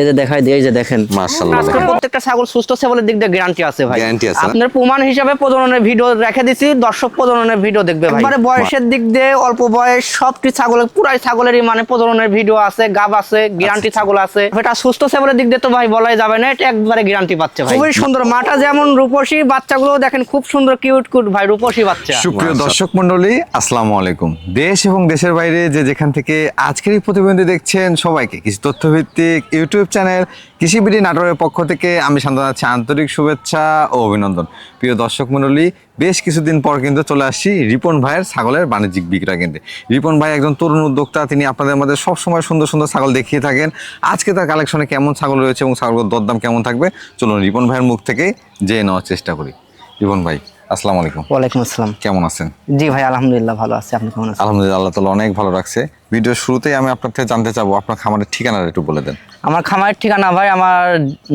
এই যে দেখাই দিই, এই যে দেখেন মাশাআল্লাহ, আজকে প্রত্যেকটা ছাগল সুস্থ সবলের দিক দিয়ে গ্যারান্টি আছে ভাই। গ্যারান্টি আছে। আপনার প্রমাণ হিসাবে প্রজননের ভিডিও রেখে দিছি, দর্শক প্রজননের ভিডিও দেখবে ভাই। এবারে বয়সের দিক দিয়ে অল্প বয়স সবটি ছাগলের পুরাই ছাগলেরই মানে প্রজননের ভিডিও আছে, গাব আছে, গ্যারান্টি ছাগল আছে। এটা সুস্থ সবলের দিক দিয়ে তো ভাই বলাই যাবে না, এটা একবারে গ্যারান্টি পাচ্ছে ভাই। খুবই সুন্দর মাটা, যেমন রূপসী, বাচ্চাগুলো দেখেন খুব সুন্দর কিউট ভাই, রূপসী বাচ্চা। সুপ্রিয় দর্শক মন্ডলী, আসসালামু আলাইকুম। দেশ এবং দেশের বাইরে যে যেখান থেকে আজকের এই প্রতিবেদনটি দেখছেন, সবাইকে কৃষি তথ্যভিত্তিক ইউটিউব চ্যানেল কৃষিবিডি নাটোরের পক্ষ থেকে আমি শান্ত আছি আন্তরিক শুভেচ্ছা ও অভিনন্দন। প্রিয় দর্শক মন্ডলী, বেশ কিছুদিন পর কিন্তু চলে আসছি রিপন ভাইয়ের ছাগলের বাণিজ্যিক বিক্রয় কেন্দ্রে। রিপন ভাই একজন তরুণ উদ্যোক্তা, তিনি আপনাদের মধ্যে সবসময় সুন্দর সুন্দর ছাগল দেখিয়ে থাকেন। আজকে তার কালেকশনে কেমন ছাগল রয়েছে এবং ছাগলের দরদাম কেমন থাকবে, চলুন রিপন ভাইয়ের মুখ থেকে জেনে নেওয়ার চেষ্টা করি। রিপন ভাই, আসসালামু আলাইকুম। ওয়ালাইকুম আসসালাম। কেমন আছেন? জি ভাই, আলহামদুলিল্লাহ ভালো আছি, আপনি কেমন আছেন? আলহামদুলিল্লাহ, আল্লাহ তাআলা অনেক ভালো রাখছে। ভিডিওর শুরুতেই আমি আপনার থেকে জানতে চাবো আপনার খামারের ঠিকানাটা একটু বলে দেন। আমার খামারের ঠিকানা ভাই, আমার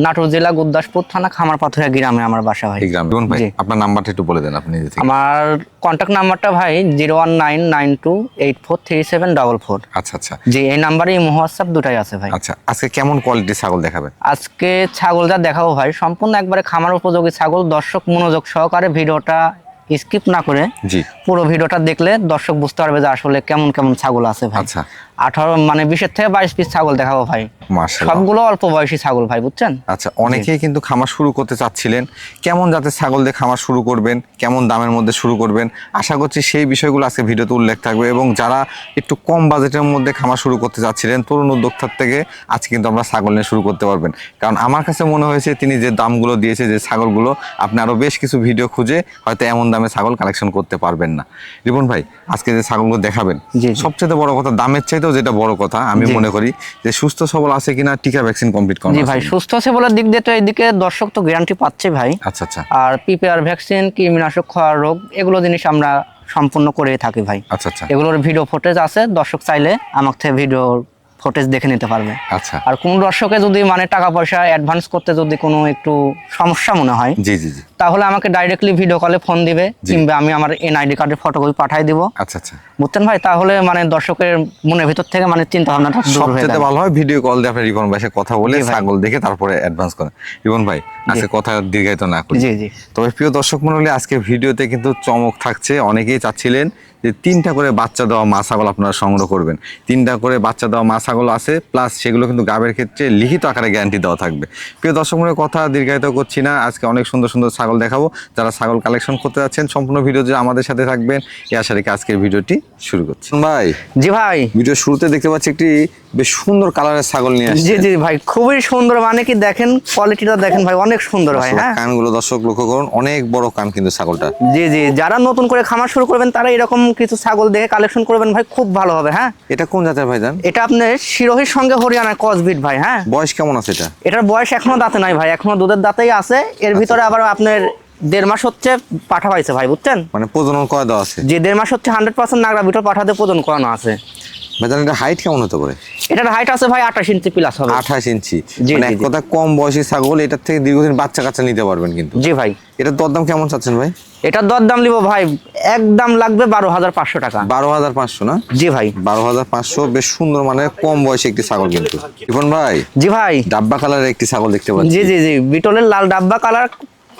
নাটোর জেলা গুরদাসপুর থানা খামার পাথুরিয়া গ্রামে আমার বাসা ভাই। এই গ্রাম। রিপন ভাই, জি। আপনার নাম্বারটা একটু বলে দেন আপনি নিজে থেকে। আমার কন্ট্যাক্ট নাম্বারটা ভাই 01992843744। আচ্ছা আচ্ছা জি, এই নাম্বারে হোয়াটসঅ্যাপ দুটাই আছে ভাই। আচ্ছা, আজকে কেমন কোয়ালিটির ছাগল দেখাবেন? আজকে ছাগল যা দেখাবো ভাই, সম্পূর্ণ একবারে খামার উপযোগী ছাগল। দর্শক মনোযোগ সহকারে ভিডিওটা স্কিপ না করে জি। পুরো ভিডিওটা দেখলে দর্শক বুঝতে পারবে যে আসলে কেমন কেমন ছাগল আছে ভাই। আচ্ছা। 18 মানে 20 থেকে 22 পিস ছাগল দেখাবো ভাই। মাশাআল্লাহ। সবগুলো অল্প বয়সী ছাগল ভাই, বুঝছেন? আচ্ছা, অনেকেই কিন্তু খামার শুরু করতে চাচ্ছিলেন, কেমন জাতের ছাগল দিয়ে খামার শুরু করবেন, কেমন দামের মধ্যে শুরু করবেন, আশা করছি সেই বিষয়গুলো আজকে ভিডিওতে উল্লেখ থাকবে। এবং যারা একটু কম বাজেটের মধ্যে খামার শুরু করতে চাচ্ছিলেন, তরুণ উদ্যোক্তার থেকে আজকে কিন্তু আমরা ছাগল নিয়ে শুরু করতে পারবেন। কারণ আমার কাছে মনে হয়েছে তিনি যে দামগুলো দিয়েছে, যে ছাগলগুলো, আপনি আরও বেশ কিছু ভিডিও খুঁজে হয়তো এমন দামে ছাগল কালেকশন করতে পারবেন না। রিপন ভাই, আজকে যে ছাগলগুলো দেখাবেন, জি। সবচেয়ে বড় কথা, দামের চাইতেও যেটা বড় কথা আমি জি। মনে করি যে সুস্থ সবল আছে কিনা, টিকা ভ্যাকসিন কমপ্লিট করা জি আছে ভাই, কিনা। সুস্থ আছে বলার দিক দিয়ে তো এইদিকে দর্শক তো গ্যারান্টি পাচ্ছে ভাই। আচ্ছা আচ্ছা আর পিপিআর ভ্যাকসিন, কৃমিনাশক, খোয়া রোগ, এগুলো জিনিস আমরা সম্পূর্ণ করে থাকি ভাই। আচ্ছা আচ্ছা এগুলোর ভিডিও ফুটেজ আছে, দর্শক চাইলে আমার থেকে ভিডিও ফুটেজ দেখে নিতে পারবে। আচ্ছা। আর কোন দর্শকে যদি মানে টাকা পয়সা অ্যাডভান্স করতে যদি কোনো একটু সমস্যা মনে হয়, জি জি জি। তাহলে আমাকে ডাইরেক্টলি ভিডিও কলে ফোন দিবে, জি। কিংবা আমি আমার এনআইডি কার্ডের ফটোকপি পাঠিয়ে দিব, আচ্ছা আচ্ছা। বুঝছেন ভাই? তাহলে মানে দর্শকের মনের ভিতর থেকে মানে চিন্তা ভাবনাটা দূর হয়ে সবচেয়ে যাবে। ভালো হয় ভিডিও কল দিয়ে আপনি রিপন ভাইয়ের সাথে কথা বলে জি ভাই। ছাগল দেখে তারপরে অ্যাডভান্স করেন। রিপন ভাই, আজকে কথা দীর্ঘায়িত না করি। জি জি। তবে প্রিয় দর্শক মণ্ডলী, আজকে ভিডিওতে কিন্তু চমক থাকছে। অনেকেই চাচ্ছিলেন যে 3টা করে বাচ্চা দেওয়া মা ছাগল আপনারা সংগ্রহ করবেন। 3টা করে বাচ্চা দেওয়া মা ছাগল আছে, প্লাস সেগুলো কিন্তু গাবের ক্ষেত্রে লিখিত আকারে গ্যারান্টি দেওয়া থাকবে। প্রিয় দর্শক মণ্ডলী, কথা দীর্ঘায়িত করছি না, আজকে অনেক সুন্দর সুন্দর ছাগল দেখাবো। যারা ছাগল কালেকশন করতে যাচ্ছেন, সম্পূর্ণ ভিডিও যে আমাদের সাথে থাকবেন এই আশা রেখে আজকের ভিডিওটি শুরু করছি। ভাই, জি ভাই। ভিডিও শুরুতে দেখতে পাচ্ছি একটি বেশ সুন্দর কালারের ছাগল নিয়ে আসছে। জি জি ভাই, খুবই সুন্দর, মানে কি দেখেন কোয়ালিটিটা দেখেন ভাই, অনেক সুন্দর ভাই। হ্যাঁ, কানগুলো দর্শক লক্ষ্য করুন, অনেক বড় কান কিন্তু ছাগলটা। জি জি, যারা নতুন করে খামার শুরু করবেন তারা এরকম কিছু ছাগল দেখে কালেকশন করবেন ভাই, খুব ভালো হবে। হ্যাঁ, এটা কোন জাতের ভাইজান? এটা আপনার শিরোহির সঙ্গে হরিয়ানার ক্রসবিট ভাই। হ্যাঁ, বয়স কেমন আছে এটা? এটার বয়স এখনো দাঁতে নাই ভাই, এখনো দুধের দাঁতেই আছে। এর ভিতরে আবার আপনার 1.5 মাস হচ্ছে পাঠা পাইছে ভাই, বুঝছেন? মানে প্রজনন করা দেওয়া আছে? যে 1.5 মাস হচ্ছে 100% নাগরা ভিতর পাঠাতে প্রজন করানো আছে। ভাইজান, এটা হাইট কেমন হতে পারে? এটার হাইট আছে ভাই 28 ইঞ্চি প্লাস হবে। 28 ইঞ্চি। জি, মানে জি, এক জি। কথা কম বয়সী ছাগল, এটার থেকে দীর্ঘদিন বাচ্চা কাচ্চা নিতে পারবেন কিন্তু। জি ভাই। এটার দরদাম কেমন চাচ্ছেন ভাই? এটার দরদাম নিব ভাই, একদম লাগবে 12,500 টাকা। 12,500 না? জি ভাই। 12,500, বেশ সুন্দর, মানে কম বয়সী একটি ছাগল কিন্তু। রিপন ভাই, জি ভাই। ডাব্বা কালারের একটি ছাগল দেখতে পাচ্ছি। জি জি জি, বিটলের লাল ডাব্বা কালার।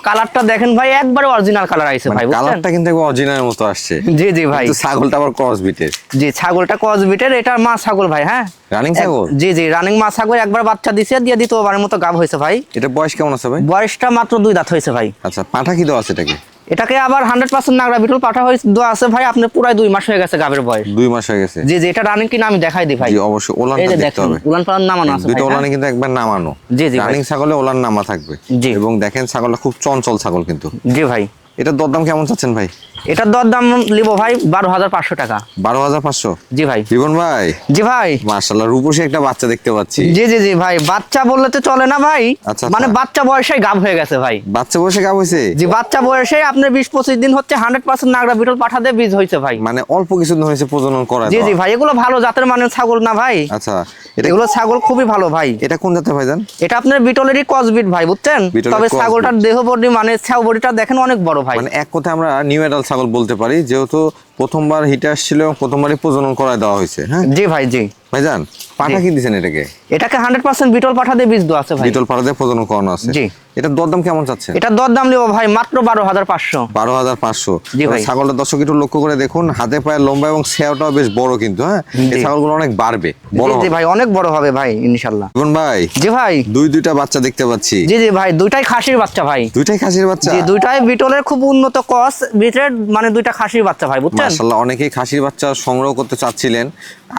কালারটা দেখেন ভাই, একবারে অরিজিনাল কালার আইছে ভাই, বুঝছেন? কালারটা কিন্তু একবার অরিজিনালের মতো আসছে। জি জি ভাই। কিন্তু ছাগলটা আবার ক্রস বিটের। জি, ছাগলটা ক্রসবিটের, এটা মা ছাগল ভাই। হ্যাঁ, রানিং ছাগল? জি জি, রানিং মা ছাগল। একবার বাচ্চা দিছে, দিয়ে দ্বিতীয়বারের মতো গাব হয়েছে ভাই। এটা বয়স কেমন আছে ভাই? বয়সটা মাত্র 2 দাঁত হয়েছে ভাই। আচ্ছা, পাঠা কি দেওয়া আছে এটাকে? এটাকে আবার 100% নাগরা বিটল পাঠা হয়েছে দেওয়া আছে ভাই। আপনার পুরাই 2 মাস হয়ে গেছে গাবের বয়স। 2 মাস হয়ে গেছে। জি জি, এটা রানিং কিনা আমি দেখাই দিই ভাই। জি অবশ্যই, এই ওলানটা যে দেখতে দেখেন, হবে। উলান পালান নামানো আছে দুটো ভাই। ওলানে কিন্তু একবার নামানো। জি জি ভাই। রানিং ছাগলে ওলান নামা থাকবে। জি। এবং দেখেন ছাগলটা খুব চঞ্চল ছাগল কিন্তু। জি ভাই। এটার দরদাম কেমন চাচ্ছেন ভাই? এটার দরদাম লিবো ভাই 12,500 টাকা। 12,500? জি ভাই। রিপন ভাই, জি ভাই। মাশাআল্লাহ, রূপসী একটা বাচ্চা দেখতে পাচ্ছি। জি জি জি ভাই, বাচ্চা বললে তো চলে না ভাই। আচ্ছা, মানে আচ্ছা। বাচ্চা বয়সে গাব হয়ে গেছে ভাই। বাচ্চা বয়সে গাব হয়েছে? জি, বাচ্চা বয়সে আপনার 20-25 দিন হচ্ছে 100% নাগরা বিটল পাঠা দিয়ে বীজ হয়েছে ভাই। মানে অল্প কিছুদিন হয়েছে প্রজনন করা জি জি দেওয়া। ভাই, এগুলো ভালো জাতের মানের ছাগল না ভাই। আচ্ছা, এটা এগুলো ছাগল খুবই ভালো ভাই। এটা কোন জাতের ভাইজান? এটা আপনার বিটলেরই ক্রসবিট ভাই, বুঝছেন? বিটলের তবে crossbreed। ছাগলটার দেহ বডি মানে ছাউ বডিটা দেখেন অনেক বড় ভাই। মানে এক কথায় আমরা নিউ এডাল ছাগল বলতে পারি, যেহেতু প্রথমবার হিটে আসছিল এবং প্রথমবারই প্রজনন করায় দেওয়া হয়েছে। হ্যাঁ জি ভাই, জি ভাইজান, পাঠা কি দিচ্ছেন এটাকে? এটাকে 100% বিটল পাঠা দিয়ে বীজ দেওয়া আছে ভাই। বিটল পাঠা দিয়ে প্রজনন করানো আছে। জি। এটার দরদাম কেমন চাচ্ছেন? এটার দরদাম নেব ভাই মাত্র 12,500। 12,500। জি ভাই। ছাগলটা দর্শক একটু লক্ষ্য করে দেখুন, হাতে পায়ে লম্বা এবং সেওটাও বেশ বড় কিন্তু। হ্যাঁ, এই ছাগলগুলো অনেক বাড়বে, বড় জি ভাই, অনেক বড় হবে ভাই ইনশাআল্লাহ। জীবন ভাই, জি ভাই, দুইটা বাচ্চা দেখতে পাচ্ছি। জি ভাই, দুইটাই খাসির বাচ্চা ভাই। দুইটাই খাসির বাচ্চা? জি, দুইটাই বিটলের খুব উন্নত ক্রস বিটের, মানে দুইটা খাসির বাচ্চা ভাই, বুঝছেন? মাশাআল্লাহ, অনেকেই খাসির বাচ্চা সংগ্রহ করতে চাচ্ছিলেন,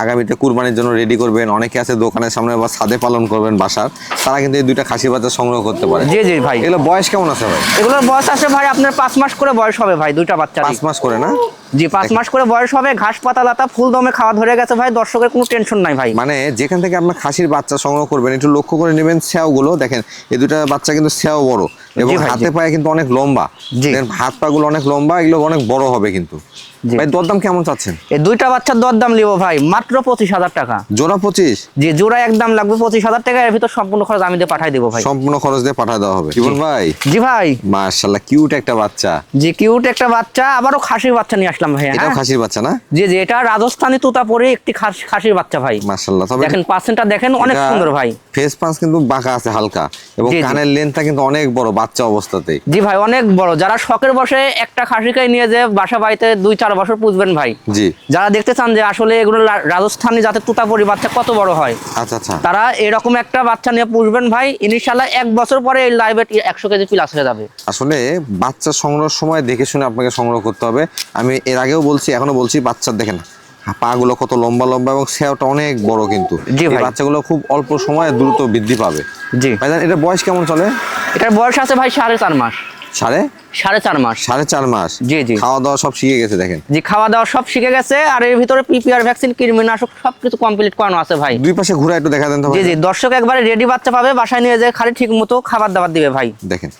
আগামীতে কুরবানির জন্য রেডি করবেন, অনেকে আছে দোকানের সামনে বা ছাদে পালন করবেন বাসার, তারা কিন্তু এই দুইটা খাসির বাচ্চা সংগ্রহ করতে পারে। জি ভাই। এগুলো বয়স কেমন আছে ভাই? এগুলোর বয়স আছে ভাই আপনার 5 মাস করে বয়স হবে ভাই, দুইটা বাচ্চা। 5 মাস করে না? জি, 5 মাস করে বয়স হবে। ঘাস পাতা লাতা ফুল দমে খাওয়া ধরে গেছে ভাই, দর্শকের কোনো টেনশন নাই ভাই। মানে যেখান থেকে আপনার খাসির বাচ্চা সংগ্রহ করবেন একটু লক্ষ্য করে নেবেন স্যাও গুলো। দেখেন এই দুটা বাচ্চা কিন্তু স্যাও বড় এবং ভাই, হাতে পায়ে কিন্তু অনেক লম্বা। জি। দেখেন হাত পা গুলো অনেক লম্বা, এগুলো অনেক বড় হবে কিন্তু। জি। ভাই দরদাম কেমন চাচ্ছেন? এই দুইটা বাচ্চার দরদাম নিব ভাই মাত্র 25,000 টাকা। জোড়া 25? জি, জোড়া একদম লাগবে 25,000 টাকা। এর ভিতর সম্পূর্ণ খরচ আমি দিয়ে পাঠিয়ে দেবো ভাই। সম্পূর্ণ খরচ দিয়ে পাঠিয়ে দেওয়া হবে। জীবন ভাই, জি ভাই। মাশাআল্লাহ, কিউট একটা বাচ্চা। জি, কিউট একটা বাচ্চা, আবারও খাসির বাচ্চা নিয়ে আসলাম ভাই। এটাও খাসির বাচ্চা না? জি, এটা রাজস্থানী তোতাপুরি একটি খাসির বাচ্চা ভাই। মাশাআল্লাহ, তবে দেখেন পার্সেন্টটা দেখেন, অনেক সুন্দর ভাই। ফেস পাঁচ কিন্তু বাঁকা আছে হালকা, এবং জি। কানের লেন্থটা কিন্তু অনেক বড় বাচ্চা অবস্থাতেই। জি ভাই, অনেক বড়। যারা শখের বসে একটা খাসিকে নিয়ে যে বাসা বাড়িতে 2-4 বছর পুষবেন ভাই, জি, যারা দেখতে চান যে আসলে এগুলো রাজস্থানী জাতের তোতাপুরি বাচ্চা কত বড় হয়, আচ্ছা, তারা এরকম একটা বাচ্চা নিয়ে পুষবেন ভাই। ইনশাআল্লাহ 1 বছর পরে এই লাইভে 100 কেজি প্লাস হয়ে যাবে। আসলে বাচ্চা সংগ্রহের সময় দেখে শুনে আপনাকে সংগ্রহ করতে হবে। আমি এর আগেও বলছি, এখনো বলছি, বাচ্চার দেখেন পা গুলো কত লম্বা লম্বা এবং সেওটা অনেক বড় কিন্তু। জি এই ভাই। বাচ্চাগুলো খুব অল্প সময়ে দ্রুত বৃদ্ধি পাবে। জি, ভাইজান, এটা বয়স কেমন চলে? এটার বয়স আছে ভাই 4.5 মাস। সাড়ে 4.5 মাস। 4.5 মাস? জি। খাওয়া দাওয়া সব শিখে গেছে দেখেন। জি, খাওয়া দাওয়া সব শিখে গেছে, আর এর ভিতরে পিপিআর ভ্যাকসিন, কৃমিনাশক সবকিছু কমপ্লিট করানো আছে ভাই। দুই পাশে ঘুরে একটু দেখা দেন তো জি, ভাই। দর্শক একবারে রেডি বাচ্চা পাবে, বাসায় নিয়ে যায় খালি ঠিক মতো খাবার দাবার দিবে ভাই। দেখেন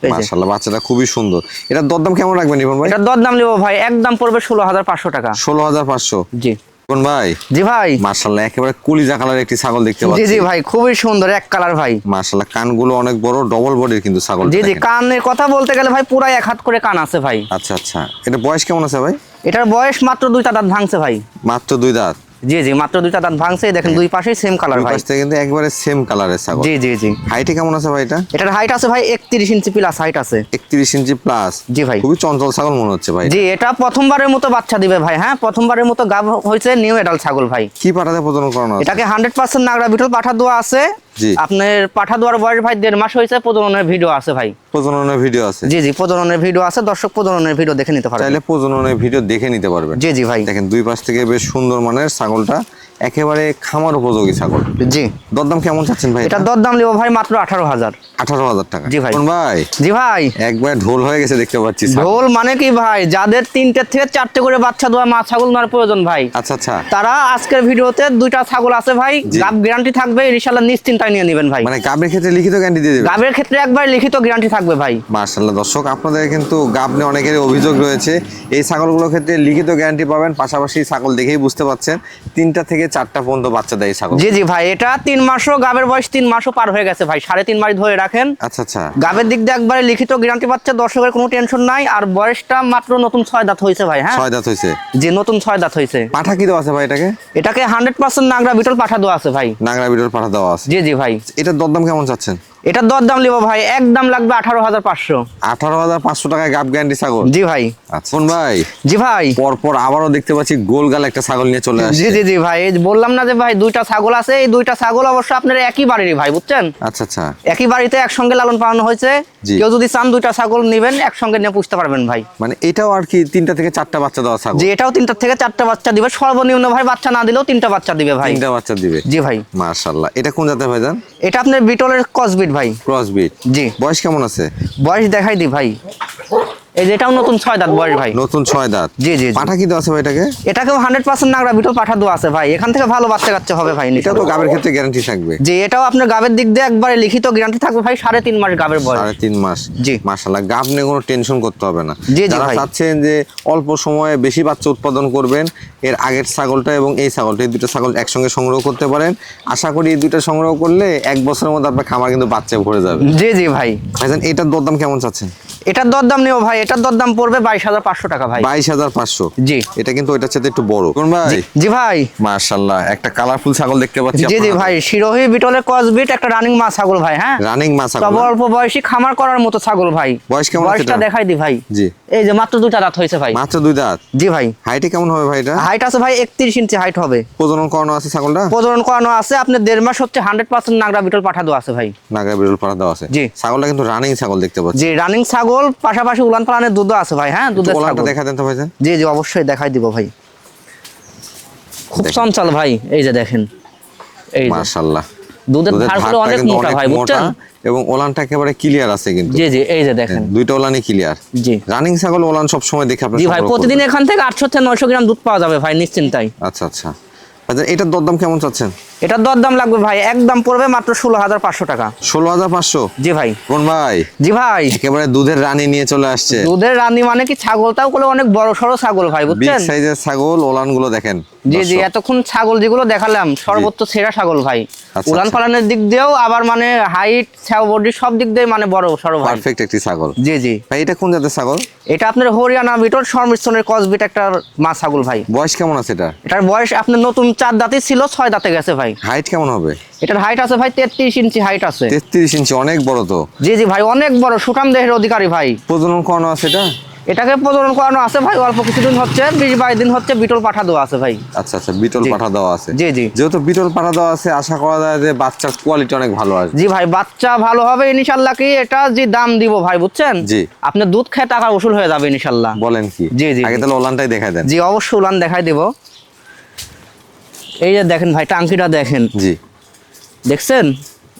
এই যে। মাশাআল্লাহ, বাচ্চাটা খুবই সুন্দর। এটার দরদাম কেমন রাখবেন রিপন ভাই? এটার দরদাম নেবো ভাই একদম পড়বে 16,500 টাকা। 16,500? জি রিপন ভাই, জি ভাই। মাশাআল্লাহ, একেবারে কলিজা কালারের একটি ছাগল দেখতে পাচ্ছি। জি ভাই, খুবই সুন্দর এক কালার ভাই। মাশাআল্লাহ, কানগুলো অনেক বড়, ডবল বডির কিন্তু ছাগল। জি, কানের কথা বলতে গেলে ভাই পুরাই 1 হাত করে কান আছে ভাই। আচ্ছা, এটা বয়স কেমন আছে ভাই? এটার বয়স মাত্র 2টা দাঁত ভাঙছে ভাই। মাত্র 2 দাঁত? জি, মাত্র 2টা দাঁত ভাঙছে। দেখেন দুই পাশেই সেম কালার দুই ভাই। পাশ থেকে কিন্তু একবারে সেম কালারের ছাগল। জি। হাইটে কেমন আছে ভাই এটা? এটার হাইট আছে ভাই 31 ইঞ্চি প্লাস হাইট আছে। 31 ইঞ্চি প্লাস? জি ভাই। খুবই চঞ্চল ছাগল মনে হচ্ছে ভাই। জি, এটা প্রথমবারের মতো বাচ্চা দিবে ভাই। হ্যাঁ, প্রথমবারের মতো গাব হয়েছে, নিউ এডাল ছাগল ভাই। কি পাঠাতে প্রজনন করানো আছে? এটাকে 100% নাগরা বিটল পাঠা দেওয়া আছে। জি। আপনার পাঠা দেওয়ার বয়স ভাই 1.5 মাস হয়েছে। প্রজননের ভিডিও আছে ভাই। প্রজননের ভিডিও আছে? জি, প্রজননের ভিডিও আছে। দর্শক প্রজননের ভিডিও দেখে নিতে পারবে। চাইলে প্রজননের ভিডিও দেখে নিতে পারবেন। জি ভাই। দেখেন দুই পাশ থেকে বেশ সুন্দর মানের ছাগলটা, একেবারে খামার উপযোগী ছাগল। জি। দরদাম কেমন চাচ্ছেন ভাই? এটার দরদাম নেবো ভাই মাত্র 18,000। 18,000 টাকা? জি ভাই। কোন ভাই? জি ভাই। একবার ঢোল হয়ে গেছে দেখতে পাচ্ছি ছাগল। ঢোল মানে কি ভাই, যাদের 3টে থেকে 4টে করে বাচ্চা দেওয়া মা ছাগল নেওয়ার প্রয়োজন ভাই, আচ্ছা। তারা আজকের ভিডিওতে 2টা ছাগল আছে ভাই। জি। গাব গ্যারান্টি থাকবে, ইনশাআল্লাহ নিশ্চিন্তায় নিয়ে নেবেন ভাই। মানে গাবের ক্ষেত্রে লিখিত গ্যারান্টি দিয়ে দেবে? গাবের ক্ষেত্রে একবার লিখিত গ্যারান্টি থাকবে ভাই। মাশাআল্লাহ, দর্শক আপনাদের কিন্তু গাব নিয়ে অনেকেরই অভিযোগ রয়েছে। এই ছাগলগুলোর ক্ষেত্রে লিখিত গ্যারান্টি পাবেন। পাশাপাশি ছাগল দেখেই বুঝতে পাচ্ছেন 3টা থেকে 4টা পর্যন্ত বাচ্চা দেয় ছাগল। জি ভাই, এটা 3 মাসও, গাবের বয়স 3 মাসও পার হয়ে গেছে ভাই। 3.5 মাস ধরে রাখেন। আচ্ছা। গাবের দিক দিয়ে একবারে লিখিত গ্যারান্টি পাচ্ছে, দর্শকের কোনো টেনশন নাই। আর বয়সটা মাত্র নতুন 6 দাঁত হয়েছে ভাই। হ্যাঁ, 6 দাঁত হয়েছে? জি, নতুন 6 দাঁত হয়েছে। পাঠা কি দেওয়া আছে ভাই এটাকে? এটাকে 100% নাগরা বিটল পাঠা দেওয়া আছে ভাই। নাগরা বিটল পাঠা দেওয়া আছে? জি ভাই। এটার দরদাম কেমন চাচ্ছেন? এটার দরদাম নিব ভাই একদম লাগবে 18,500। 18,500 টাকায় গাব গ্যারান্টি ছাগল? জি ভাই। আচ্ছা কোন ভাই, জি ভাই। পরপর আবারও দেখতে পাচ্ছি গোলগাল একটা ছাগল নিয়ে চলে আসছে। জি ভাই, এই যে বললাম না যে ভাই 2টা ছাগল আছে। এই 2টা ছাগল অবশ্য আপনার একই বাড়িরই ভাই, বুঝছেন? আচ্ছা। একই বাড়িতে একসঙ্গে লালন পালন হয়েছে। জি। কেউ যদি চান 2টা ছাগল নেবেন, একসঙ্গে নিয়ে পুষতে পারবেন ভাই। মানে এটাও আর কি 3টা থেকে 4টা বাচ্চা দেওয়া ছাগল? জি, এটাও 3টা থেকে 4টা বাচ্চা দিবে সর্বনিম্ন ভাই। বাচ্চা না দিলেও 3টা বাচ্চা দিবে ভাই। 3টা বাচ্চা দিবে? জি ভাই। মাশাআল্লাহ, এটা কোন জাতের ভাইজান? এটা আপনার বিটলের ক্রসবিট ভাই। ক্রসবিট? জি। বয়স কেমন আছে? বয়স দেখাই দি ভাই। এই যে এটাও নতুন 6 দাঁত বয়স ভাই। নতুন 6 দাঁত? জি। পাঠা কি দেওয়া আছে ভাই এটাকে? এটাকেও 100% নাগরা বিটল পাঠা দেওয়া আছে ভাই। এখান থেকে ভালো বাচ্চা কাচ্চা হবে ভাই। এটা তো গাবের ক্ষেত্রে গ্যারান্টি থাকবে? জি, এটাও আপনার গাবের দিক দিয়ে একবারে লিখিত গ্যারান্টি থাকবে ভাই। 3.5 মাস গাবের বয়স। 3.5 মাস? জি। মাশাআল্লাহ, গাব নিয়ে কোনো টেনশন করতে হবে না। জি যারা ভাই। চাচ্ছেন যে অল্প সময়ে বেশি বাচ্চা উৎপাদন করবেন, এর আগের ছাগলটা এবং এই ছাগলটা, এই দুটো ছাগল একসঙ্গে সংগ্রহ করতে পারেন। আশা করি এই দুটো সংগ্রহ করলে 1 বছরের মধ্যে আপনার খামার কিন্তু বাচ্চা ভরে যাবে। জি ভাই। ভাইজান, এটার দরদাম কেমন চাচ্ছেন? এটার দরদাম নেব ভাই, এটার দরদাম পড়বে 22,500 টাকা ভাই। 22,500। জি। এটা কিন্তু ওইটার চাইতে একটু বড় কোন ভাই? জি ভাই। মাশাআল্লাহ, একটা কালারফুল ছাগল দেখতে পাচ্ছি। জি জি ভাই, শিরোহী বিটলের ক্রসবিট, একটা রানিং মা ছাগল ভাই। হ্যাঁ, রানিং মা ছাগল, তবে অল্প বয়সী খামার করার মতো ছাগল ভাই। বয়স কেমন আছে? বয়সটা দেখাই দি ভাই। জি। এই যে মাত্র 2টা দাঁত হয়েছে ভাই। মাত্র 2 দাঁত। জি ভাই। হাইটে কেমন হবে ভাই এটা? হাইট আছে ভাই 31 ইঞ্চি হাইট হবে। প্রজনন করানো আছে ছাগলটা? প্রজনন করানো আছে, আপনার 1.5 মাস হচ্ছে 100% নাগরা বিটল পাঠা দেওয়া আছে ভাই। নাগরা বিরল পাড়া দেওয়া আছে। জি। ছাগলটা কিন্তু রানিং ছাগল দেখতে পাচ্ছি। জি, রানিং ছাগল, পাশাপাশি উলান পালানের দুধও আছে ভাই। হ্যাঁ, দুধের ওলানটা ছাগল। দেখা দেন তো ভাইজান। জি জি, অবশ্যই দেখাই দিব ভাই। খুব দেখেন। চঞ্চল ভাই, এই যে দেখেন। এই যে মাশাআল্লাহ, দুধের ধার ধারটা অনেক কিন্তু মোটা ভাই, বুঝছেন? এবং ওলানটা একেবারে ক্লিয়ার আছে কিন্তু। জি জি, এই যে দেখেন। দুইটা ওলানই ক্লিয়ার। জি রানিং ছাগল ওলান সব সময় দেখে আপনি জি ভাই, সংগ্রহ প্রতিদিন করবেন। এখান থেকে 800 থেকে 900 গ্রাম দুধ পাওয়া যাবে ভাই, নিশ্চিন্তাই। আচ্ছা আচ্ছা ভাইজান, এটার দরদাম কেমন চাচ্ছেন? এটার দরদাম লাগবে ভাই, একদম পড়বে মাত্র 16,500 টাকা। 16,500। জি ভাই। কোন ভাই? জি ভাই। একেবারে দুধের রানী নিয়ে চলে আসছে। দুধের রানী মানে কি, ছাগলটাও করে অনেক বড় সড়ো ছাগল ভাই, বিগ বুঝছেন? সাইজের ছাগল, ওলান গুলো দেখেন। জি জি, দর্শক। এতক্ষণ ছাগল যেগুলো দেখালাম সর্বোচ্চ সেরা ছাগল ভাই। আচ্ছা, উলান আচ্ছা। পালানের দিক দিয়েও আবার মানে হাইট, ছাও বডি সব দিক দিয়ে মানে বড় সড়ো ভাই। পারফেক্ট একটি ছাগল। জি জি। ভাই এটা কোন জাতের ছাগল? এটা আপনার হরিয়ানা বিটল সংমিশ্রণের ক্রসবিট একটা মা ছাগল ভাই। বয়স কেমন আছে এটা? এটার বয়স আপনার নতুন 4 দাঁতে ছিল, 6 দাঁতে গেছে ভাই। হাইট কেমন হবে? এটার হাইট আছে ভাই 33 ইঞ্চি হাইট আছে। 33 ইঞ্চি, অনেক বড় তো। জি জি ভাই, অনেক বড় সুঠাম দেহের অধিকারী ভাই। প্রজনন করানো আছে এটা? এটাকে প্রজনন করানো আছে ভাই, অল্প কিছুদিন হচ্ছে, 20-22 দিন হচ্ছে বিটল পাঠা দেওয়া আছে ভাই। আচ্ছা আচ্ছা, বিটল জি। পাঠা দেওয়া আছে। জি জি। যেহেতু বিটল পাঠা দেওয়া আছে, আশা করা যায় যে বাচ্চার কোয়ালিটি অনেক ভালো আসবে। জি ভাই, বাচ্চা ভালো হবে ইনশাআল্লাহ। কি এটা যে দাম দিব ভাই, বুঝছেন? জি। আপনার দুধ খেয়ে টাকা উসুল হয়ে যাবে ইনশাআল্লাহ। বলেন কি? জি, জি, আগে জি। তাহলে ওলানটাই দেখাই দেন। জি অবশ্যই উলান দেখাই দেব। এই যে দেখেন ভাই, টাঙ্কিটা দেখেন। জি। দেখছেন?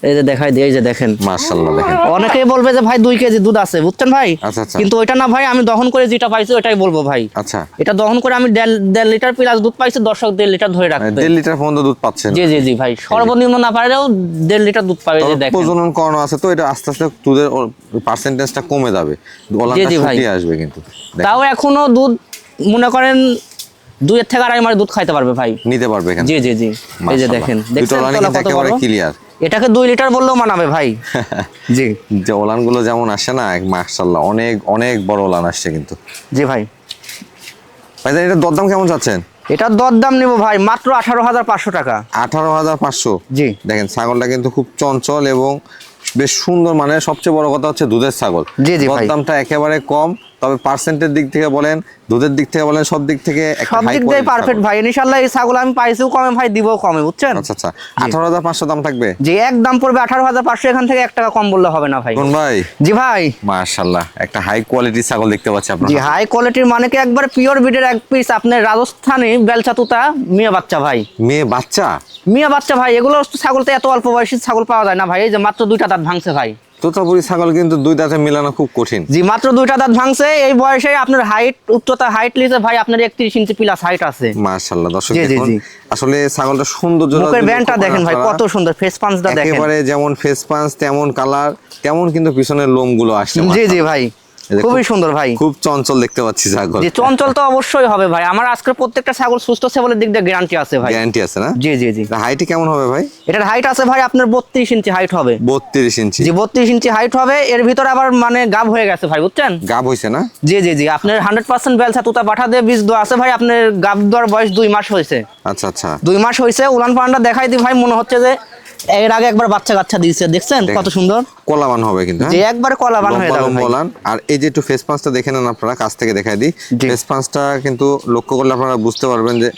এই যে দেখাই দিই, এই যে দেখেন। মাশাআল্লাহ, দেখেন। অনেকেই বলবে যে ভাই 2 কেজি দুধ আছে, বুঝছেন ভাই? আচ্ছা, আচ্ছা। কিন্তু ওইটা না ভাই, আমি দহন করে যেটা পাইছি ওটাই বলবো ভাই। আচ্ছা। এটা দহন করে আমি 1.5 লিটার প্লাস দুধ পাইছি, দর্শক 1.5 লিটার ধরে রাখবে। 1.5 লিটার পর্যন্ত দুধ পাচ্ছেন। জি জি জি ভাই, সর্বনিম্ন না পারলেও 1.5 লিটার দুধ পাবে। তবে যে দেখেন। প্রজনন করানো আছে তো, এটা আস্তে আস্তে দুধের পার্সেন্টেজটা কমে যাবে, ওলানটা জি ভাই। শুকিয়ে আসবে কিন্তু। দেখেন, তাও এখনো দুধ মনে করেন 2 থেকে 2.5 মাস দুধ খাইতে পারবে ভাই। নিতে পারবে এখান জি থেকে। জি জি, এই যে দেখেন। দুটো দেখছেন ওলানই তলা কিন্তু কত বড়? একেবারে ক্লিয়ার। এটাকে 2 লিটার বললেও মানাবে ভাই। জি যে ওলানগুলো যেমন আসে না, মাশাআল্লাহ, অনেক অনেক বড় ওলান আসছে কিন্তু। জি ভাই। ভাইজান এটার দরদাম কেমন চাচ্ছেন? এটার দরদাম নিব ভাই মাত্র 18,500 টাকা। 18,500। জি। দেখেন ছাগলটা কিন্তু খুব চঞ্চল এবং বেশ সুন্দর, মানে সবচেয়ে বড় কথা হচ্ছে দুধের ছাগল। জি, জি ভাই। দরদামটা একেবারে কম, তবে পার্সেন্টের দিক থেকে বলেন, দুধের দিক থেকে বলেন, সব দিক থেকে একটা সব high দিক দিয়ে quality পারফেক্ট ছাগল। ভাই ইনশাআল্লাহ। এই ছাগল আমি পাইছিও কমে ভাই, দিবও কমে, বুঝছেন? আচ্ছা আচ্ছা, 18,500 দাম থাকবে। জি, এক দাম পড়বে 18,500, এখান থেকে 1 টাকা কম বললে হবে না ভাই। কোন ভাই? জি ভাই। মাশাআল্লাহ, একটা হাই কোয়ালিটির ছাগল দেখতে পাচ্ছি আপনার জি, হাতে। হাই কোয়ালিটির মানে কি, একবার পিওর ব্রিডের এক পিস আপনার রাজস্থানি বেলচা তুতা মেয়ে বাচ্চা ভাই। মেয়ে বাচ্চা? মেয়ে বাচ্চা ভাই, এগুলো ছাগল তো এত অল্প বয়সী ছাগল পাওয়া যায় না ভাই। এই যে মাত্র 2টা দাঁত ভাঙছে ভাই। তোতাপুরি ছাগল কিন্তু 2 দাঁতে মেলানো খুব কঠিন। জি, মাত্র 2টা দাঁত ভাঙছে। এই বয়সে আপনার হাইট, উচ্চতা, হাইট লিখে ভাই আপনার 31 ইঞ্চি প্লাস হাইট আছে। মাশাআল্লাহ, দর্শক জি, জি, দেখুন, জি। আসলে ছাগলটা সৌন্দর্য, মুখের ব্যান্ডটা দেখেন ভাই, কত সুন্দর। ফেস পাঞ্চটা দেখেন। একেবারে যেমন ফেস পাঞ্চ তেমন কালার, তেমন কিন্তু পিছনের লোমগুলো আসছে। জি জি ভাই, খুবই সুন্দর ভাই। খুব চঞ্চল দেখতে পাচ্ছি ছাগল। জি, চঞ্চল তো অবশ্যই হবে ভাই। আমার আজকের প্রত্যেকটা ছাগল সুস্থ সবলের দিক দিয়ে গ্যারান্টি আছে ভাই। গ্যারান্টি আছে না? জি জি জি। হাইটে কেমন হবে ভাই? এটার হাইট আছে ভাই আপনার 32 ইঞ্চি হাইট হবে। 32 ইঞ্চি? জি, 32 ইঞ্চি হাইট হবে। এর ভিতরে আবার মানে গাব হয়ে গেছে ভাই, বুঝছেন? গাব হইছে না? জি জি জি, আপনার 100% বেলসা তুতা পাঠা দিয়ে বীজ দেওয়া আছে ভাই। আপনার গাব দেওয়ার বয়স 2 মাস হয়েছে। আচ্ছা আচ্ছা। 2 মাস হয়েছে। উলান পালানটা দেখাই দি ভাই, মনে হচ্ছে যে এর আগে একবার বাচ্চা কাচ্চা দিয়েছে। দেখছেন কত সুন্দর? কলাবান হবে কিন্তু, যে একবার কলাবান হয়ে যাবে ভাই। বলান। আর এই যে একটু ফেস পাঁচটা দেখে নেন আপনারা, কাছ থেকে দেখাই দিই। জি। ফেস পাঁচটা কিন্তু লক্ষ্য করলে আপনারা বুঝতে পারবেন যে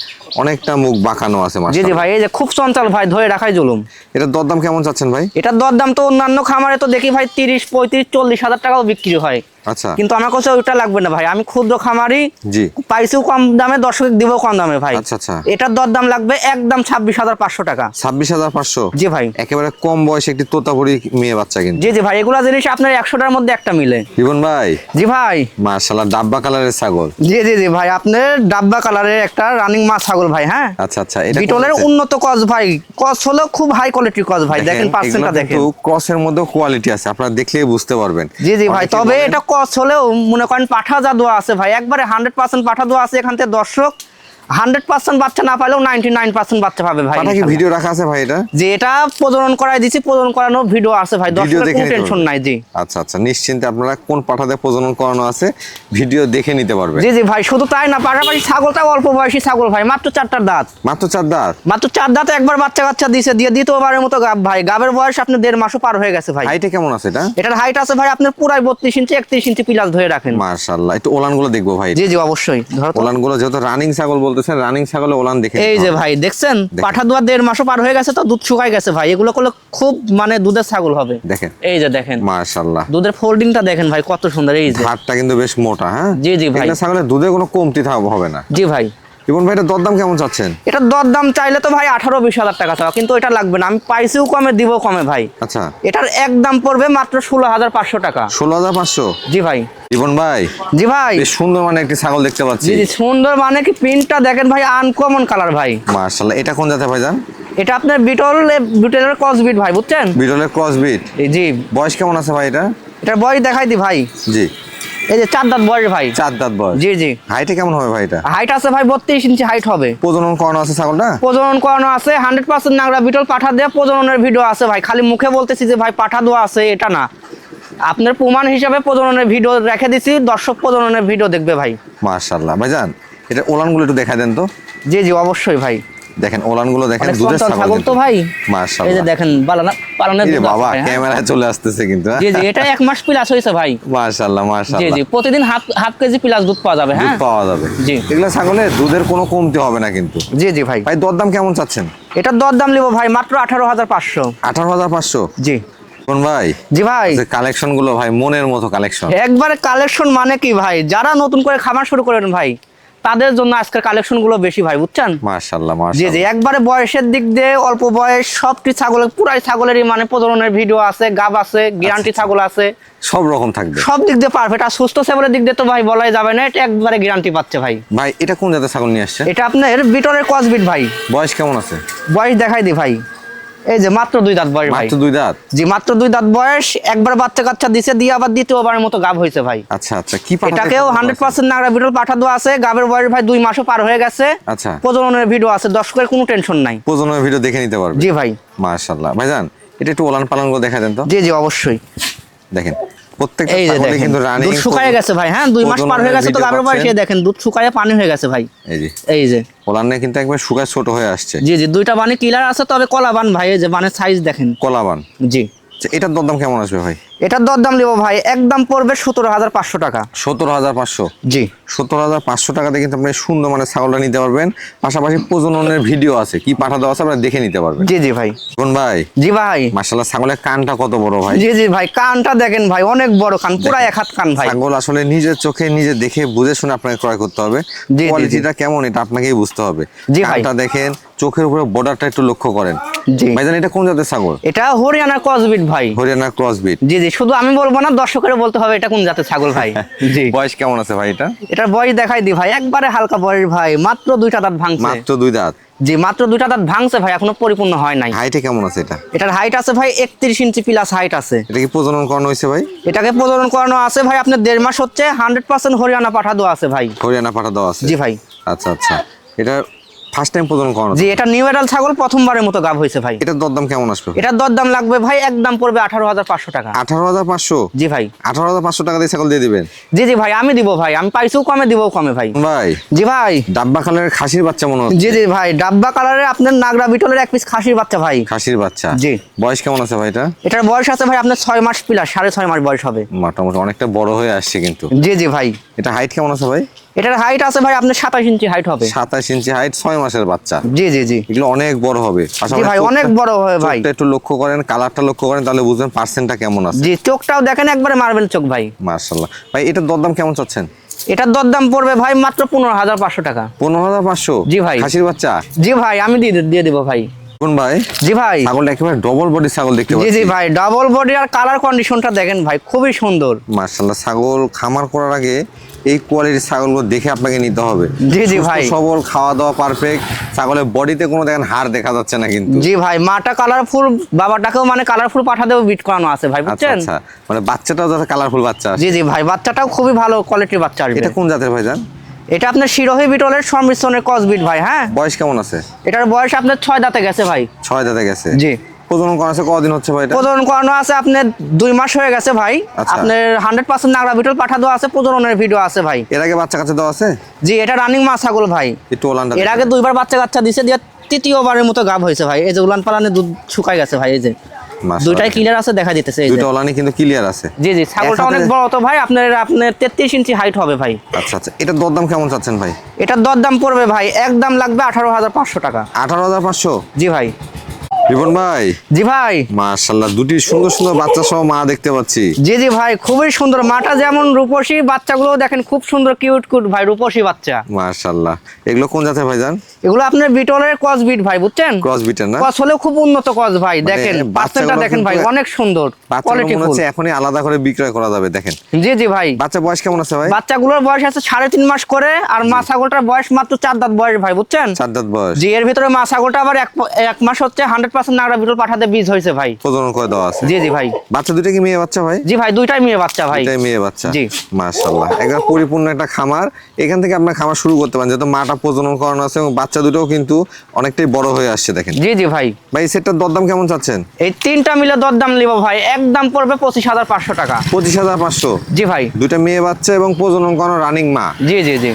অনেকটা মুখ বাঁকানো আছে। জি জি মাশাআল্লাহ ভাই, এই যে খুব চঞ্চল ভাই, ধরে রাখাই জুলুম। এটার দরদাম কেমন চাচ্ছেন ভাই? এটার দরদাম তো অন্যান্য খামারে তো দেখি ভাই 30, 35, 40 হাজার টাকাও বিক্রি হয়। আচ্ছা। কিন্তু আমার কাছে ওইটা লাগবে না ভাই। আমি ক্ষুদ্র খামারি, জি। পাইছিও কম দামে, দর্শক দিবও কম দামে ভাই। আচ্ছা আচ্ছা। এটার দরদাম লাগবে একদম 26,500 টাকা। 26,500? জি ভাই। একেবারে কম বয়সে একটি তোতাপুরি মেয়ে বাচ্চা কিন্তু। জি জি ভাই, এগুলা জিনিস আপনার 100টার মধ্যে একটা মিলে। জীবন ভাই? জি ভাই। মাশাআল্লাহ, ডাব্বা কালারের ছাগল। জি জি জি ভাই, আপনার ডাব্বা কালারের একটা রানিং মা ছাগল ভাই। হ্যাঁ, আচ্ছা আচ্ছা। এটা বিটলের উন্নত কস ভাই। কস হলো খুব হাই কোয়ালিটির কস ভাই। দেখেন পার্সেন্টটা দেখেন। ক্রসের মধ্যে কোয়ালিটি আছে, আপনারা দেখলেই বুঝতে পারবেন। জি জি ভাই, অনেকে তবে বলেন- এটা কস হলেও মনে করেন পাঠা যা দোয়া আছে ভাই, একবারে 100% পাঠা দোয়া আছে। এখান থেকে দর্শক 100% বাচ্চা না পাইলেও 99% বাচ্চা পাবে ভাই। পাঠা কি ভিডিও রাখা আছে ভাই এটা? যে এটা প্রজনন করাই দিছি, প্রজনন করানো ভিডিও আছে ভাই, ভিডিও দর্শকের দেখে কোনো নিতে টেনশন পারবে। নাই। জি আচ্ছা আচ্ছা, নিশ্চিন্তে আপনারা কোন পাঠাতে প্রজনন করানো আছে ভিডিও দেখে নিতে পারবে। জি জি ভাই, শুধু তাই না, পাশাপাশি ছাগলটা অল্প বয়সী ছাগল ভাই, মাত্র 4টা দাঁত। মাত্র 4 দাঁত? মাত্র 4 দাঁতে একবার বাচ্চা কাচ্চা দিছে, দিয়ে দ্বিতীয়বারের মতো গাব ভাই। গাবের বয়স আপনার 1.5 মাসও পার হয়ে গেছে ভাই। হাইটে কেমন আছে এটা? এটার হাইট আছে ভাই আপনার পুরাই 32 ইঞ্চি 31 ইঞ্চি প্লাস ধরে রাখেন। মাশাআল্লাহ, একটু ওলানগুলো দেখবো ভাই। জি জি অবশ্যই, ধরো তো। ওলানগুলো যেহেতু রানিং ছাগল বলতেছেন, রানিং ছাগলে ওলান দেখে এই যে ভাই দেখছেন, পাঠা দুয়া 1.5 মাসও পার হয়ে গেছে, তো দুধ শুকাই গেছে ভাই। এগুলো করলে খুব মানে দুধের ছাগল হবে। দেখেন, এই যে দেখেন মাশাআল্লাহ, দুধের ফোল্ডিংটা দেখেন ভাই কত সুন্দর। এই যে হাড়টা কিন্তু বেশ মোটা। হ্যাঁ জি জি ভাই, এটা ছাগলের দুধে কোনো কমতি হবে না। জি ভাই। ইবন ভাই এটা দরদাম কেমন চাচ্ছেন? এটা দরদাম চাইলে তো ভাই 18-20 হাজার টাকা চাওয়া, কিন্তু এটা লাগবে না, আমি পাইছিও কমে দিব কমে ভাই। আচ্ছা, এটার একদম পড়বে মাত্র 16,500 টাকা। 16,500? জি ভাই। ইবন ভাই জি ভাই, বেশ সুন্দর মানে একটি ছাগল দেখতে পাচ্ছি। জি জি সুন্দর, মানে কি প্রিন্টটা দেখেন ভাই, আনকমন কালার ভাই। মাশাআল্লাহ, এটা কোন জাতের ভাইজান? এটা আপনার বিটলের ক্রস বিট ভাই, বুঝছেন? বিটলের ক্রস বিট। জি। বয়স কেমন আছে ভাই এটা? এটার বয়স দেখাই দি ভাই। জি। এই যে 4 দাঁত বয়স ভাই। 4 দাঁত বয়স। জি জি। হাইটে কেমন হবে ভাই এটা? হাইট আছে ভাই 32 ইঞ্চি হাইট হবে। প্রজনন করানো আছে ছাগলটা? প্রজনন করানো আছে 100% নাগরা বিটল পাঠা দেয়া প্রজননের ভিডিও আছে ভাই। খালি মুখে বলতেছি যে ভাই পাঠা দেওয়া আছে, এটা না, আপনার প্রমাণ হিসাবে প্রজননের ভিডিও রেখে দিছি, দর্শক প্রজননের ভিডিও দেখবে ভাই। মাশাআল্লাহ ভাইজান, এটা ওলানগুলো একটু দেখাই দেন তো। জি জি অবশ্যই ভাই। দেখেন ওলানগুলো দেখেন, অনেক দুধের সন্তান ছাগল ছাগল তো ভাই। মাশাআল্লাহ, এই যে দেখেন পালনের এই দুধ বাবা আছে, হ্যাঁ। ক্যামেরায় চলে আসতেছে কিন্তু। জি জি, এটা 1 মাস প্লাস হয়েছে ভাই। মাশাআল্লাহ জি মাশাআল্লাহ, জি, প্রতিদিন হাফ কেজি প্লাস দুধ পাওয়া যাবে। দুধ হ্যাঁ পাওয়া যাবে। জি। এগুলা ছাগলের দুধের কোনো কমতি হবে না কিন্তু। জি জি ভাই। ভাই দরদাম কেমন চাচ্ছেন? এটার দরদাম নিব ভাই মাত্র 18,500। 18,500? জি কোন ভাই? জি ভাই। কালেকশন গুলো ভাই মনের মতো কালেকশন। একবারে কালেকশন মানে কি ভাই, যারা নতুন করে খামার শুরু করেন ভাই, তাদের জন্য আজকের কালেকশন গুলো বেশি ভাই, বুঝছেন? মাশাআল্লাহ জি মাশাআল্লাহ, জি, একবারে বয়সের দিক দিয়ে অল্প বয়স, সবটি ছাগলের পুরাই ছাগলেরই মানে প্রজননের ভিডিও আছে, গাব আছে, গ্যারান্টি ছাগল আছে, সব রকম থাকবে। সব দিক দিয়ে পারফেক্ট। আর সুস্থ ছাগলের দিক দিয়ে তো ভাই বলাই যাবে না, এটা একবারে গ্যারান্টি পাচ্ছে ভাই। ভাই এটা কোন জাতের ছাগল নিয়ে আসছে? এটা আপনার বিটলের ক্রস বিট ভাই। বয়স কেমন আছে? বয়স দেখাই দি ভাই, এই যে মাত্র 2 দাঁত বয়স ভাই। মাত্র 2 দাঁত? জি মাত্র 2 দাঁত বয়স, একবার বাচ্চা কাচ্চা দিছে, দিয়ে আবার দ্বিতীয়বারের মতো গাব হয়েছে ভাই। আচ্ছা আচ্ছা, কি পাঠা? এটাকেও 100% নাগরা বিটল পাঠা দেওয়া আছে, গাবের বয়স ভাই 2 মাসও পার হয়ে গেছে। আচ্ছা, প্রজননের ভিডিও আছে, দর্শকের কোনো টেনশন নাই। প্রজননের ভিডিও দেখে নিতে পারবে। জি ভাই। মাশাআল্লাহ ভাইজান, এটা একটু ওলান পালন করে দেখা দেন তো। জি জি অবশ্যই। দেখেন প্রত্যেকটা এই যে ছাগলে দেখেন কিন্তু রানিং দুধ শুকায় গেছে ভাই। হ্যাঁ 2 মাস পার হয়ে গেছে তো গাবের বয়স, এই দেখেন দুধ শুকায় পানি হয়ে গেছে ভাই। এই যে এই যে ওলানে কিন্তু একবার শুকায় ছোট হয়ে আসছে। জি জি, 2টা বানি ক্লিয়ার আছে, তবে কলা বান ভাই, এই যে বানের সাইজ দেখেন। কলাবান। জি। আচ্ছা, এটার দরদাম কেমন আসবে ভাই? এটার দরদাম নিব ভাই একদম পড়বে 17,500 টাকা। 17,500? জি। 17,500 টাকাতে কিন্তু আপনি সুন্দর মানে ছাগলটা নিতে পারবেন, পাশাপাশি প্রজননের ভিডিও আছে, কি পাঠা দেওয়া আছে আপনারা দেখে নিতে পারবেন। জি জি ভাই। কোন ভাই? জি ভাই। মাশাআল্লাহ, ছাগলের কানটা কত বড় ভাই। জি জি ভাই, কানটা দেখেন ভাই, অনেক বড় কান, পুরা 1 হাত কান ভাই। ছাগল আসলে নিজের চোখে নিজে দেখে বুঝে শুনে আপনাকে ক্রয় করতে হবে। জি, জি, কোয়ালিটিটা কেমন এটা আপনাকেই বুঝতে হবে। জি ভাই। কানটা দেখেন, চোখের উপরে বর্ডারটা একটু লক্ষ্য করেন। জি। ভাইজান এটা কোন জাতের ছাগল? এটা হরিয়ানার ক্রস বিট ভাই। Haryana cross beat? জি জি, শুধু আমি বলবো না, দর্শকের বলতে হবে এটা কোন জাতের ছাগল ভাই। জি। বয়স কেমন আছে ভাই এটা? এটার বয়স দেখাই দি ভাই, একবারে হালকা বয়স ভাই, মাত্র 2টা দাঁত ভাঙছে। মাত্র 2 দাঁত? জি মাত্র 2টা দাঁত ভাঙছে ভাই, এখনো পরিপূর্ণ হয় নাই। হাইটে কেমন আছে এটা? এটার হাইট আছে ভাই 31 ইঞ্চি প্লাস হাইট আছে। এটা কি প্রজনন করানো হয়েছে ভাই? এটাকে প্রজনন করানো আছে ভাই আপনার 1.5 মাস হচ্ছে, 100% হরিয়ানা পাঠা দেওয়া আছে ভাই। হরিয়ানা পাঠা দেওয়া আছে? জি ভাই। আচ্ছা আচ্ছা, এটা ফার্স্ট টাইম প্রজনন করানো? জি, এটা নিউ এডাল ছাগল, প্রথমবারের মতো গাব হয়েছে ভাই। এটার দরদাম কেমন আসবে? এটার দরদাম লাগবে ভাই একদম পড়বে 18,500 টাকা। 18,500? জি ভাই। 18,500 টাকা দিয়ে ছাগল দিয়ে দিবেন? জি জি ভাই, আমি দিব ভাই, আমি পাইছেও কমে, দিবও কমে ভাই। ভাই জি ভাই। ডাব্বা কালারের খাসির বাচ্চা মনে হচ্ছে। জি জি ভাই, ডাব্বা কালারের আপনার নাগরা বিটলের 1 পিস খাসির বাচ্চা ভাই। খাসির বাচ্চা? জি। বয়স কেমন আছে ভাই এটা? এটার বয়স আছে ভাই আপনার 6 মাস প্লাস, 6.5 মাস বয়স হবে। মোটামুটি অনেকটা বড় হয়ে আসছে কিন্তু। জি জি ভাই। এটা হাইট কেমন আছে ভাই? এটার হাইট আছে ভাই আপনার 27 ইঞ্চি হাইট হবে। 27 ইঞ্চি হাইট, 6 মাসের বাচ্চা। জি জি জি। এগুলো অনেক বড় হবে। জি ভাই, অনেক বড় হবে ভাই। চোখটা একটু লক্ষ্য করেন, কালারটা লক্ষ্য করেন, তাহলে বুঝবেন পার্সেন্টটা কেমন আছে। জি, চোখটাও দেখেন একবারে মার্বেল চোখ ভাই। মাশাআল্লাহ ভাই, এটার দরদাম কেমন চাচ্ছেন? এটার দরদাম পড়বে ভাই মাত্র 15,500 টাকা। 15,500? জি ভাই। খাসির বাচ্চা? জি ভাই, আমি দিয়ে দেবো ভাই। কোন ভাই? জি ভাই। ছাগলটা একেবারে ডবল বডি ছাগল দেখতে জি পাচ্ছি। জি ভাই, ডাবল বডি আর কালার কন্ডিশনটা দেখেন ভাই, খুবই সুন্দর। মাশাআল্লাহ, ছাগল খামার করার আগে এই কোয়ালিটির ছাগলগুলো দেখে আপনাকে নিতে হবে। জি জি সুস্থ ভাই। সবল, খাওয়া দাওয়া পারফেক্ট, ছাগলের বডিতে কোনো দেখেন হাড় দেখা যাচ্ছে না কিন্তু। জি ভাই, মাটা কালারফুল, বাবাটাকেও মানে কালারফুল পাঠা দেবো, বিট করানো আছে ভাই, আচ্ছা বুঝছেন? আচ্ছা, মানে বাচ্চাটাও যাতে কালারফুল বাচ্চা আসে। জি জি ভাই, বাচ্চাটাও খুবই ভালো কোয়ালিটির বাচ্চা আসবে। এটা কোন জাতের ভাইজান? এটা আপনার শিরোহী বিটলের সংমিশ্রণের ক্রসবিট ভাই। হ্যাঁ, বয়স কেমন আছে? এটার বয়স আপনার 6 দাঁতে গেছে ভাই। 6 দাঁতে গেছে। জি। প্রজনন করা আছে কতদিন হচ্ছে ভাই এটা? প্রজনন করানো আছে আপনার 2 মাস হয়ে গেছে ভাই। আচ্ছা। আপনার 100% নাগরা বিটল পাঠা দেওয়া আছে, প্রজননের ভিডিও আছে ভাই। এর আগে বাচ্চা কাচ্চা দেওয়া আছে? জি, এটা রানিং মা ছাগল ভাই। একটু ওলানটা এর আগে 2বার বাচ্চা কাচ্চা দিছে, দিয়ে তৃতীয়বারের মতো গাব হয়েছে ভাই। এই যে উলান পালানে দুধ শুকায় গেছে ভাই। এই যে মাশাআল্লাহ। দুইটাই ক্লিয়ার আছে, দেখা দিতেছে। এই যে দুটো ওলানই কিন্তু ক্লিয়ার আছে। জি জি, ছাগলটা অনেক বড় তো ভাই। আপনার 33 ইঞ্চি হাইট হবে ভাই। আচ্ছা আচ্ছা, এটা দরদাম কেমন চাচ্ছেন ভাই? এটার দরদাম পড়বে ভাই, একদম লাগবে 18,500 টাকা। 18,500? জি ভাই। রিপন ভাই, জি ভাই। মাশাআল্লাহ, দুটি সুন্দর সুন্দর বাচ্চা সহ মা দেখতে পাচ্ছি। জি জি ভাই, খুবই সুন্দর। মাটা যেমন রূপসী, বাচ্চাগুলো দেখেন খুব সুন্দর, কিউট কিউট ভাই, রূপসী বাচ্চা। মাশাআল্লাহ, এগুলো কোন জাতের ভাইজান? এগুলো আপনার বিটলের ক্রস বিট ভাই, বুঝছেন? ক্রস বিটের না? ক্রস হলেও খুব উন্নত ক্রস ভাই। দেখেন বাচ্চাগুলো পার্সেন্টটা দেখেন ভাই, কিন্তু অনেক সুন্দর, বাচ্চাগুলো কোয়ালিটি মনে ফুল। হচ্ছে এখনই আলাদা করে বিক্রয় করা যাবে। দেখেন জি জি ভাই। বাচ্চা বয়স কেমন আছে ভাই? বাচ্চাগুলোর বয়স আছে 3.5 মাস করে, আর মা ছাগলটার বয়স মাত্র 4 দাঁত বয়স ভাই, বুঝছেন? 4 দাঁত বয়স। জি, এর ভিতরে মা ছাগলটা আবার এক মাস হচ্ছে 100% নাগরা বিটল পাঠাতে বীজ হয়েছে ভাই। প্রজনন করে দেওয়া আছে? জি জি ভাই। বাচ্চা দুটো কি মেয়ে বাচ্চা ভাই? জি ভাই, দুইটাই মেয়ে বাচ্চা ভাই। দুটাই মেয়ে বাচ্চা। জি। মাশাআল্লাহ, একদম পরিপূর্ণ একটা খামার। এখান থেকে আপনার খামার শুরু করতে পারেন, যেহেতু মাটা প্রজনন করানো আছে এবং বাচ্চা দুটোও কিন্তু অনেকটাই বড় হয়ে আসছে। দেখেন জি জি ভাই। ভাই, সেটটার দরদাম কেমন চাচ্ছেন? এই তিনটা মিলে দরদাম নিব ভাই, একদম পড়বে 25,500 টাকা। 25,500? জি ভাই। দুইটা মেয়ে বাচ্চা এবং প্রজনন করানো রানিং মা। জি জি জি।